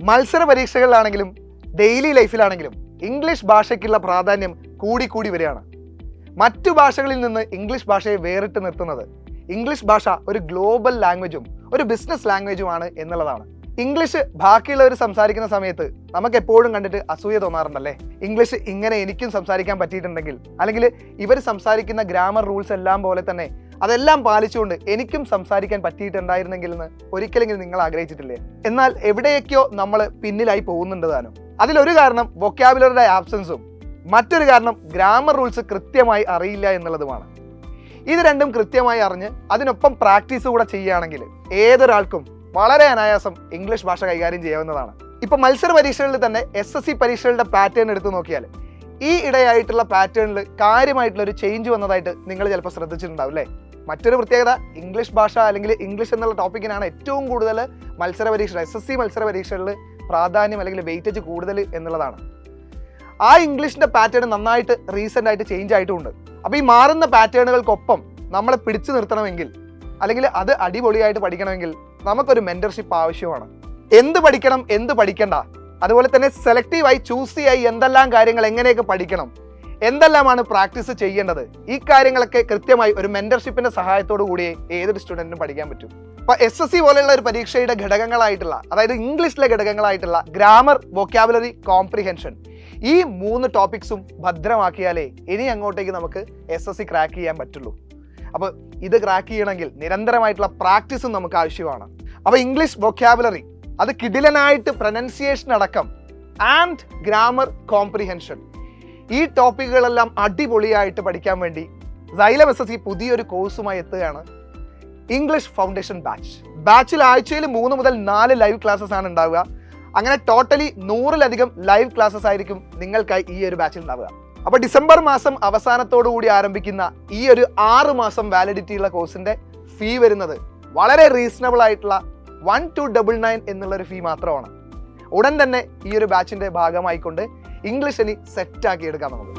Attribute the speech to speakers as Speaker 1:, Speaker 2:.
Speaker 1: മത്സര പരീക്ഷകളിലാണെങ്കിലും daily ലൈഫിലാണെങ്കിലും English ഭാഷയ്ക്കുള്ള പ്രാധാന്യം കൂടി വരികയാണ്. മറ്റു ഭാഷകളിൽ നിന്ന് ഇംഗ്ലീഷ് ഭാഷയെ വേറിട്ട് നിർത്തുന്നത് ഇംഗ്ലീഷ് ഭാഷ ഒരു ഗ്ലോബൽ ലാംഗ്വേജും ഒരു ബിസിനസ് ലാംഗ്വേജുമാണ് എന്നുള്ളതാണ്. ഇംഗ്ലീഷ് ബാക്കിയുള്ളവർ സംസാരിക്കുന്ന സമയത്ത് നമുക്ക് എപ്പോഴും കണ്ടിട്ട് അസൂയ തോന്നാറുണ്ടല്ലേ? ഇംഗ്ലീഷ് ഇങ്ങനെ എനിക്കും സംസാരിക്കാൻ പറ്റിയിട്ടുണ്ടെങ്കിൽ, അല്ലെങ്കിൽ ഇവർ സംസാരിക്കുന്ന ഗ്രാമർ റൂൾസ് എല്ലാം പോലെ തന്നെ അതെല്ലാം പാലിച്ചുകൊണ്ട് എനിക്കും സംസാരിക്കാൻ പറ്റിയിട്ടുണ്ടായിരുന്നെങ്കിൽ എന്ന് ഒരിക്കലെങ്കിലും നിങ്ങൾ ആഗ്രഹിച്ചിട്ടില്ലേ? എന്നാൽ എവിടെയൊക്കെയോ നമ്മൾ പിന്നിലായി പോകുന്നുണ്ട് താനും. അതിലൊരു കാരണം വൊക്കാബുലറിയുടെ ആബ്സൻസും മറ്റൊരു കാരണം ഗ്രാമർ റൂൾസ് കൃത്യമായി അറിയില്ല എന്നുള്ളതുമാണ്. ഇത് രണ്ടും കൃത്യമായി അറിഞ്ഞ് അതിനൊപ്പം പ്രാക്ടീസ് കൂടെ ചെയ്യുകയാണെങ്കിൽ ഏതൊരാൾക്കും വളരെ അനായാസം ഇംഗ്ലീഷ് ഭാഷ കൈകാര്യം ചെയ്യാവുന്നതാണ്. ഇപ്പൊ മത്സര പരീക്ഷകളിൽ തന്നെ SSC പരീക്ഷകളുടെ പാറ്റേൺ എടുത്തു നോക്കിയാൽ ഈ ഇടയായിട്ടുള്ള പാറ്റേണിൽ കാര്യമായിട്ടുള്ള ഒരു ചേഞ്ച് വന്നതായിട്ട് നിങ്ങൾ ചിലപ്പോൾ ശ്രദ്ധിച്ചിട്ടുണ്ടാവും അല്ലേ? മറ്റൊരു പ്രത്യേകത, ഇംഗ്ലീഷ് ഭാഷ അല്ലെങ്കിൽ ഇംഗ്ലീഷ് എന്നുള്ള ടോപ്പിക്കിനാണ് ഏറ്റവും കൂടുതൽ മത്സര പരീക്ഷ SSC മത്സര പരീക്ഷകളിൽ പ്രാധാന്യം അല്ലെങ്കിൽ വെയിറ്റേജ് കൂടുതൽ എന്നുള്ളതാണ്. ആ ഇംഗ്ലീഷിന്റെ പാറ്റേൺ നന്നായിട്ട് റീസെന്റ് ആയിട്ട് ചേഞ്ച് ആയിട്ടുമുണ്ട്. അപ്പോൾ ഈ മാറുന്ന പാറ്റേണുകൾക്കൊപ്പം നമ്മളെ പിടിച്ചു നിർത്തണമെങ്കിൽ അല്ലെങ്കിൽ അത് അടിപൊളിയായിട്ട് പഠിക്കണമെങ്കിൽ നമുക്കൊരു മെന്റർഷിപ്പ് ആവശ്യമാണ്. എന്ത് പഠിക്കണം, എന്ത് പഠിക്കണ്ട, അതുപോലെ തന്നെ സെലക്റ്റീവായി ചൂസ് ചെയ്യായി എന്തെല്ലാം കാര്യങ്ങൾ എങ്ങനെയൊക്കെ പഠിക്കണം, എന്തെല്ലാമാണ് പ്രാക്ടീസ് ചെയ്യേണ്ടത്, ഈ കാര്യങ്ങളൊക്കെ കൃത്യമായി ഒരു മെന്റർഷിപ്പിന്റെ സഹായത്തോടു കൂടിയേ ഏതൊരു സ്റ്റുഡന്റിനും പഠിക്കാൻ പറ്റും. അപ്പൊ SSC പോലെയുള്ള ഒരു പരീക്ഷയുടെ ഘടകങ്ങളായിട്ടുള്ള, അതായത് ഇംഗ്ലീഷിലെ ഘടകങ്ങളായിട്ടുള്ള ഗ്രാമർ, വൊക്കാബുലറി, കോംപ്രിഹെൻഷൻ, ഈ 3 ടോപ്പിക്സും ഭദ്രമാക്കിയാലേ ഇനി അങ്ങോട്ടേക്ക് നമുക്ക് SSC ക്രാക്ക് ചെയ്യാൻ പറ്റുള്ളൂ. അപ്പോൾ ഇത് ക്രാക്ക് ചെയ്യണമെങ്കിൽ നിരന്തരമായിട്ടുള്ള പ്രാക്ടീസും നമുക്ക് ആവശ്യമാണ്. അപ്പോൾ ഇംഗ്ലീഷ് വൊക്കാബുലറി അത് കിടിലനായിട്ട് പ്രൊനൗൺസിയേഷൻ അടക്കം ആൻഡ് ഗ്രാമർ, കോംപ്രിഹെൻഷൻ, ഈ ടോപ്പിക്കുകളെല്ലാം അടിപൊളിയായിട്ട് പഠിക്കാൻ വേണ്ടി Xylem SSC പുതിയൊരു കോഴ്സുമായി എത്തുകയാണ്. ഇംഗ്ലീഷ് ഫൗണ്ടേഷൻ ബാച്ചിൽ ആഴ്ചയിൽ 3 മുതൽ 4 ലൈവ് ക്ലാസ്സസ് ആണ് ഉണ്ടാവുക. അങ്ങനെ ടോട്ടലി 100-ലധികം ലൈവ് ക്ലാസ്സസ് ആയിരിക്കും നിങ്ങൾക്കായി ഈ ഒരു ബാച്ചിൽ ഉണ്ടാവുക. അപ്പോൾ ഡിസംബർ മാസം അവസാനത്തോടു കൂടി ആരംഭിക്കുന്ന ഈ ഒരു 6 മാസം വാലിഡിറ്റി ഉള്ള കോഴ്സിന്റെ ഫീ വരുന്നത് വളരെ റീസണബിൾ ആയിട്ടുള്ള 1299 എന്നുള്ളൊരു ഫീ മാത്രമാണ്. ഉടൻ തന്നെ ഈ ഒരു ബാച്ചിന്റെ ഭാഗമായിക്കൊണ്ട് ഇംഗ്ലീഷ് ഇനി സെറ്റാക്കി എടുക്കാം നമുക്ക്.